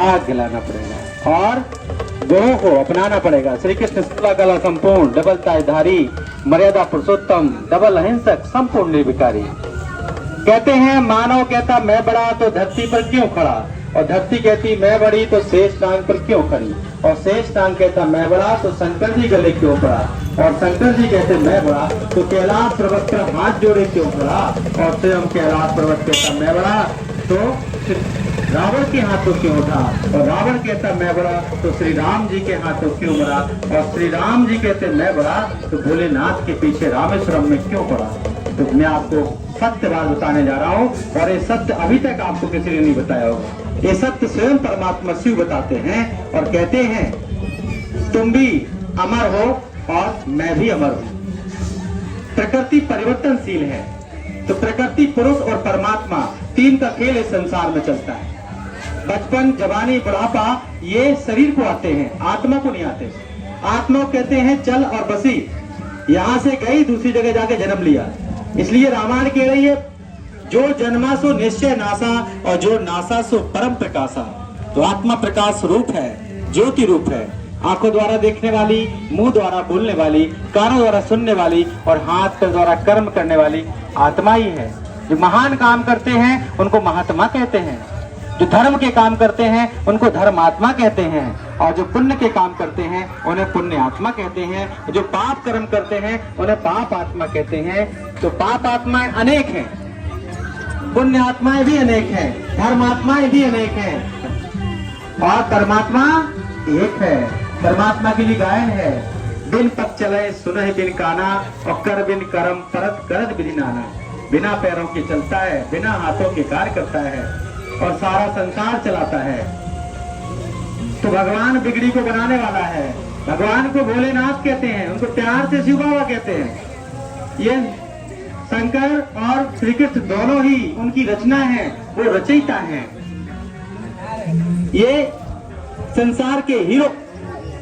आग जलाना पड़ेगा और गुणों को अपनाना पड़ेगा। श्री कृष्ण सेवा कला संपूर्ण, डबल ताजधारी, मर्यादा पुरुषोत्तम, डबल अहिंसक, संपूर्ण निर्विकारी। कहते हैं मानव कहता मैं बड़ा तो धरती पर क्यों खड़ा, और धरती कहती मैं बड़ी तो शेष नाग पर क्यों खड़ी, और शेष नाग कहता मैं बड़ा तो शंकर जी गले क्यों पड़ा, और शंकर जी कहते मैं बड़ा तो कैलाश पर्वत पर हाथ जोड़े क्यों खड़ा, और स्वयं कैलाश पर्वत कहता मैं बड़ा तो रावण के हाथों क्यों उठा, और रावण कहता मैं बड़ा तो श्री राम जी के हाथों क्यों मरा, और श्री राम जी कहते मैं बड़ा तो भोलेनाथ के पीछे रामेश्वरम में क्यों पड़ा। तो मैं आपको सत्य बात बताने जा रहा हूँ, और ये सत्य अभी तक आपको किसी ने नहीं बताया होगा। ये सत्य स्वयं परमात्मा शिव बताते हैं और कहते हैं तुम भी अमर हो और मैं भी अमर हूँ। प्रकृति परिवर्तनशील है, तो प्रकृति, पुरुष और परमात्मा तीन का खेल इस संसार में चलता है। बचपन, जवानी, बुढ़ापा ये शरीर को आते हैं, आत्मा को नहीं आते। आत्मा कहते हैं चल और बसी, यहाँ से गई दूसरी जगह जाके जन्म लिया। इसलिए रामायण कह रही है जो जन्मा सो निश्चय नासा, और जो नासा सो परम प्रकाशा। तो आत्मा प्रकाश रूप है, ज्योति रूप है, आंखों द्वारा देखने वाली, मुंह द्वारा बोलने वाली, कानों द्वारा सुनने वाली और हाथ पैर द्वारा कर्म करने वाली आत्मा ही है। जो महान काम करते हैं उनको महात्मा कहते हैं, जो धर्म के काम करते हैं उनको धर्मात्मा कहते हैं, और जो पुण्य के काम करते हैं उन्हें पुण्य आत्मा कहते हैं, जो पाप कर्म करते हैं उन्हें पाप आत्मा कहते हैं। तो पाप आत्माएं अनेक हैं, पुण्य आत्माएं भी अनेक हैं, धर्मात्माएं भी अनेक हैं, और परमात्मा एक है। परमात्मा के लिए गायन है, बिन पग चले सुनहि बिन काना, और कर बिन करम परत करत विधि नाना। बिना पैरों के चलता है, बिना हाथों के कार्य करता है और सारा संसार चलाता है। तो भगवान बिगड़ी को बनाने वाला है। भगवान को भोलेनाथ कहते हैं, उनको प्यार से शिव बाबा कहते हैं। ये शंकर और श्री कृष्ण दोनों ही उनकी रचना है, वो रचयिता है। ये संसार के हीरो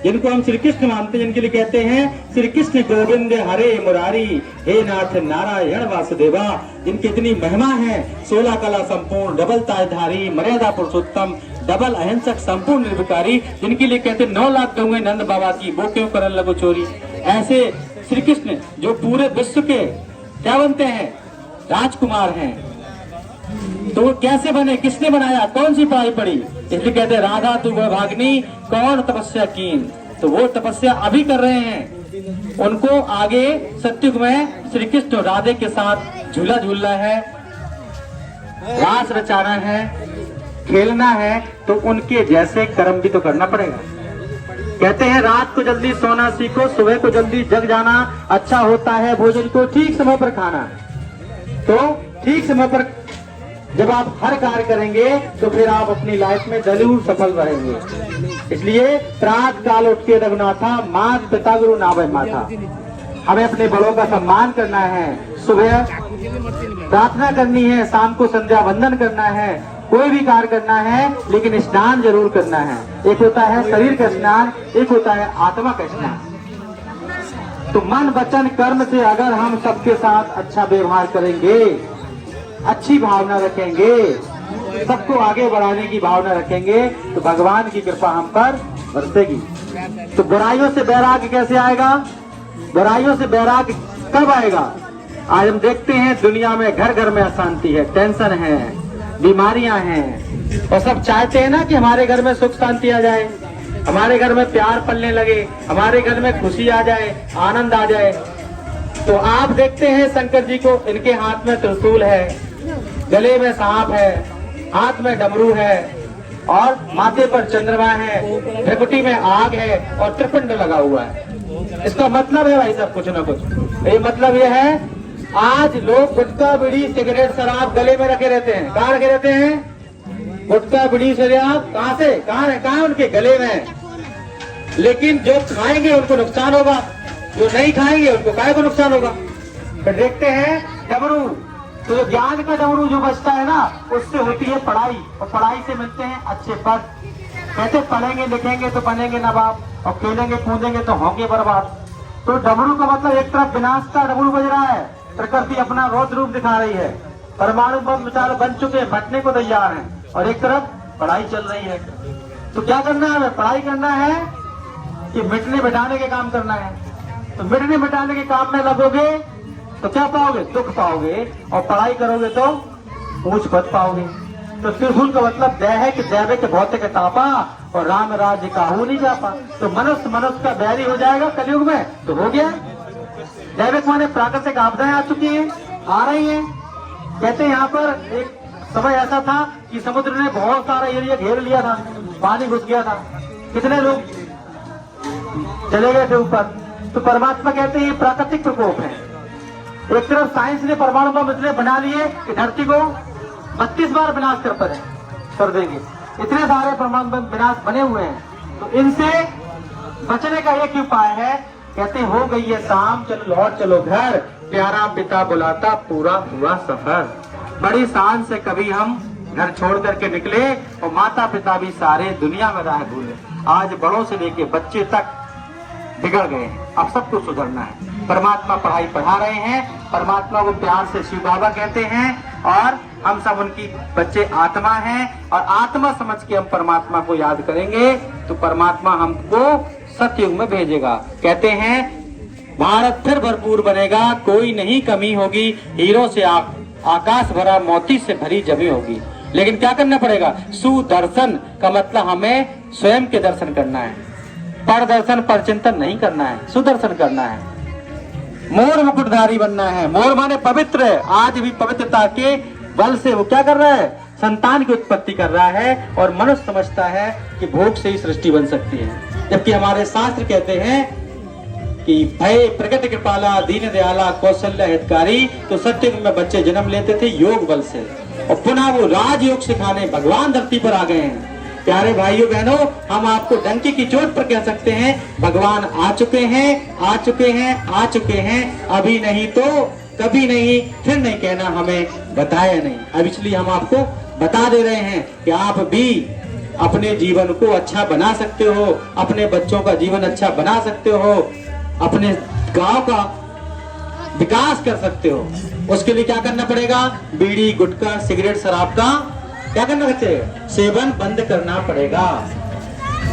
जिनको हम श्री कृष्ण मानते हैं, जिनके लिए कहते हैं श्री कृष्ण गोविंद हरे मुरारी, हे नाथ नारायण वासुदेवा, जिनकी इतनी महिमा है। 16 कला संपूर्ण, डबल ताजधारी, मर्यादा पुरुषोत्तम, डबल अहिंसक, संपूर्ण निर्विकारी, जिनके लिए कहते 9 लाख दूंगे नंद बाबा की, वो क्यों करन लगो चोरी। ऐसे श्री कृष्ण जो पूरे विश्व के क्या बनते हैं, राजकुमार हैं। तो कैसे बने, किसने बनाया, कौन सी पढ़ाई पढ़ी। इसलिए कहते राधा तू वह भागनी कौन तपस्या कीन। तो वो तपस्या अभी कर रहे हैं। उनको आगे सत्युग में श्री कृष्ण राधे के साथ झूला झूलना है, रास रचाना है, खेलना है। तो उनके जैसे कर्म भी तो करना पड़ेगा। कहते हैं रात को जल्दी सोना सीखो, सुबह को जल्दी जग जाना। अच्छा होता है भोजन को ठीक समय पर खाना। तो ठीक समय पर जब आप हर कार्य करेंगे तो फिर आप अपनी लाइफ में जरूर सफल रहेंगे। इसलिए प्रातः काल उठ के रघुनाथा, मात पिता गुरु नाभय माथा। हमें अपने बड़ों का सम्मान करना है, सुबह प्रार्थना करनी है, शाम को संध्या वंदन करना है, कोई भी कार्य करना है, लेकिन स्नान जरूर करना है। एक होता है शरीर का स्नान, एक होता है आत्मा का स्नान। तो मन वचन कर्म से अगर हम सबके साथ अच्छा व्यवहार करेंगे, अच्छी भावना रखेंगे, सबको आगे बढ़ाने की भावना रखेंगे, तो भगवान की कृपा हम पर बरसेगी। तो बुराइयों से वैराग्य कैसे आएगा, बुराइयों से वैराग्य कब आएगा। आज हम देखते हैं दुनिया में घर घर में अशांति है, टेंशन है, बीमारियां हैं, और सब चाहते हैं ना कि हमारे घर में सुख शांति आ जाए, हमारे घर में प्यार पलने लगे, हमारे घर में खुशी आ जाए, आनंद आ जाए। तो आप देखते हैं शंकर जी को, इनके हाथ में त्रिशूल है, गले में सांप है, हाथ में डमरू है, और माथे पर चंद्रमा है, भ्रकुटी में आग है, और त्रिपिंड लगा हुआ है। इसका मतलब है भाई सब कुछ ना कुछ। ये मतलब ये है आज लोग गुटखा बीड़ी सिगरेट शराब गले में रखे रहते हैं। कहाँ रखे रहते हैं गुटखा बीड़ी शराब, कहाँ से कहाँ है उनके गले में। लेकिन जो खाएंगे उनको नुकसान होगा, जो नहीं खाएंगे उनको काहे को नुकसान होगा। फिर देखते हैं डमरू, तो ज्ञान का डमरू जो बचता है ना, उससे होती है पढ़ाई, और पढ़ाई से मिलते हैं अच्छे पद। कहते पढ़ेंगे लिखेंगे तो बनेंगे नवाब, और खेलेंगे कूदेंगे तो होंगे बर्बाद। तो डमरू का मतलब एक तरफ विनाश का डमरू बज रहा है, प्रकृति अपना रौद्र रूप दिखा रही है, परमाणु बम विचार बन चुके हैं, फटने को तैयार हैं, और एक तरफ पढ़ाई चल रही है। तो क्या करना है, पढ़ाई करना है कि मिटने मिटाने के काम करना है? तो मिटने मिटाने के काम में लगोगे तो क्या पाओगे, दुख पाओगे, और पढ़ाई करोगे तो ऊंच पद पाओगे। तो त्रिशूल का मतलब दैव है कि दैविक भौतिक तापा और राम राज्य काहू नहीं जापा। तो मनुष्य मनुष्य का बैरी हो जाएगा कलयुग में, तो हो गया। दैविक माने प्राकृतिक आपदाएं आ चुकी हैं, आ रही हैं। कहते हैं यहाँ पर एक समय ऐसा था कि समुद्र ने बहुत सारा एरिया घेर लिया था, पानी घुस गया था, कितने लोग चले गए थे ऊपर। तो परमात्मा कहते हैं ये प्राकृतिक प्रकोप है। एक तरफ साइंस ने परमाणु बम इसलिए बना लिए कि धरती को 32 बार विनाश कर देंगे, इतने सारे परमाणु बम विनाश बने हुए हैं। तो इनसे बचने का एक ही उपाय है, कहते हो गई है शाम, चलो लौट चलो घर, प्यारा पिता बुलाता पूरा हुआ सफर। बड़ी शान से कभी हम घर छोड़ करके निकले और माता पिता भी सारे दुनिया में राह भूले। आज बड़ों से लेके बच्चे तक बिगड़ गए हैं, अब सबको सुधरना है। परमात्मा पढ़ाई पढ़ा रहे हैं, परमात्मा को प्यार से शिव बाबा कहते हैं, और हम सब उनकी बच्चे आत्मा हैं, और आत्मा समझ के हम परमात्मा को याद करेंगे तो परमात्मा हमको सतयुग में भेजेगा। कहते हैं भारत फिर भरपूर बनेगा, कोई नहीं कमी होगी, हीरो से आकाश भरा, मोती से भरी जमी होगी। लेकिन क्या करना पड़ेगा, सुदर्शन का मतलब हमें स्वयं के दर्शन करना है, पर दर्शन पर चिंतन नहीं करना है, सुदर्शन करना है। मोर मुकुटधारी बनना है। मोर माने पवित्र, आज भी पवित्रता के बल से वो क्या कर रहा है, संतान की उत्पत्ति कर रहा है, और मनुष्य समझता है कि भोग से ही सृष्टि बन सकती है। जबकि हमारे शास्त्र कहते हैं कि भय प्रकट कृपाला दीन दयाला कौशल्य हितकारी। तो सत्ययुग में बच्चे जन्म लेते थे योग बल से, और पुनः वो राजयोग सिखाने भगवान धरती पर आ गए हैं। प्यारे भाइयों बहनों, हम आपको डंके की चोट पर कह सकते हैं भगवान आ चुके हैं, आ चुके हैं, आ चुके हैं। अभी नहीं तो कभी नहीं, फिर नहीं कहना हमें बताया नहीं। अब इसलिए हम आपको बता दे रहे हैं कि आप भी अपने जीवन को अच्छा बना सकते हो, अपने बच्चों का जीवन अच्छा बना सकते हो, अपने गांव का विकास कर सकते हो। उसके लिए क्या करना पड़ेगा, बीड़ी गुटखा सिगरेट शराब का क्या करना चाहिए, सेवन बंद करना पड़ेगा।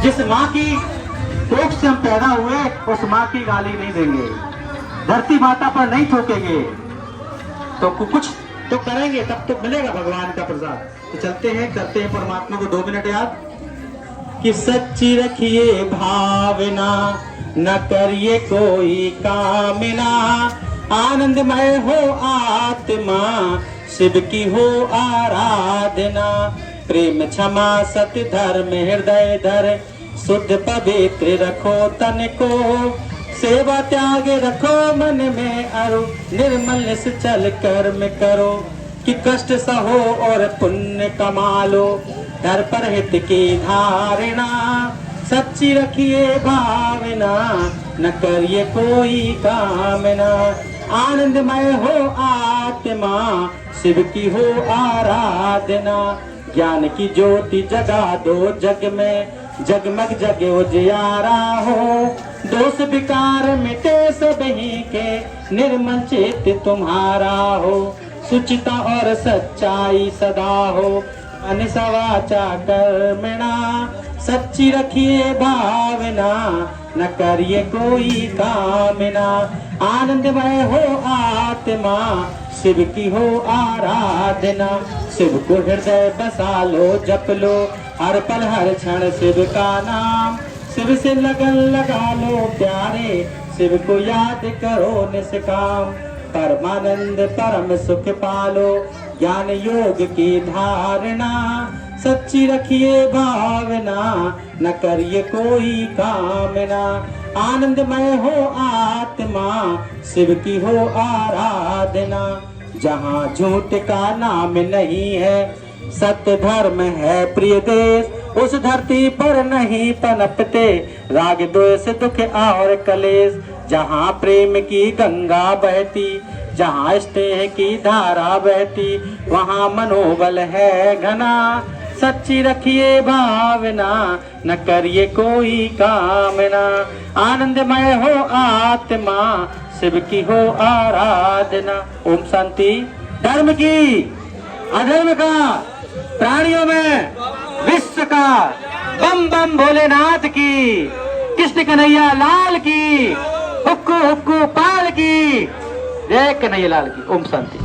जिस माँ की कोख से हम पैदा हुए उस माँ की गाली नहीं देंगे, धरती माता पर नहीं ठोकेंगे, तो कुछ तो करेंगे, तब तो मिलेगा भगवान का प्रसाद। तो चलते हैं, करते हैं परमात्मा को 2 मिनट याद कि सच्ची रखिए भावना, न करिए कोई कामना, आनंदमय हो आत्मा, शिव की हो आराधना, प्रेम क्षमा सत्य धर्म हृदय धर, शुद्ध पवित्र रखो तन को, सेवा त्याग रखो मन में अरु, निर्मल निश्चल कर्म करो, कि कष्ट सहो और पुण्य कमा लो, धर पर हित की धारणा, सच्ची रखिए भावना, न करिए कोई कामना, आनंदमय हो आत्मा, शिव की हो आराधना, ज्ञान की ज्योति जगा दो जग में, जगमग जगे उजियारा हो, दोष विकार मिटे सबही के, निर्मल चित्त तुम्हारा हो, सुचिता और सच्चाई सदा हो, अनिसा वाचा कर्मणा, सच्ची रखिए भावना, न करिए कोई कामना, आनंदमय हो आत्मा, शिव की हो आराधना, शिव को हृदय बसा लो जप लो, हर पल हर क्षण शिव का नाम, शिव से लगन लगा लो प्यारे, शिव को याद करो निष्काम, परमानंद परम सुख पालो, ज्ञान योग की धारणा, सच्ची रखिए भावना, न करिए कोई कामना, आनंदमय हो आत्मा, शिव की हो आराधना, जहाँ झूठ का नाम नहीं है, सत्य धर्म है प्रिय देश, उस धरती पर नहीं पनपते राग द्वेष दुख और कलेश, जहाँ प्रेम की गंगा बहती, जहाँ स्नेह की धारा बहती, वहाँ मनोबल है घना, सच्ची रखिए भावना, न करिए कोई कामना, आनंदमय हो आत्मा, शिव की हो आराधना। ओम शांति। धर्म की अधर्म का, प्राणियों में विश्व का, बम बम। भोलेनाथ की, कृष्ण कन्हैया लाल की, हुक्कू हुक्कू पाल की, जय कन्हैया लाल की। ओम शांति।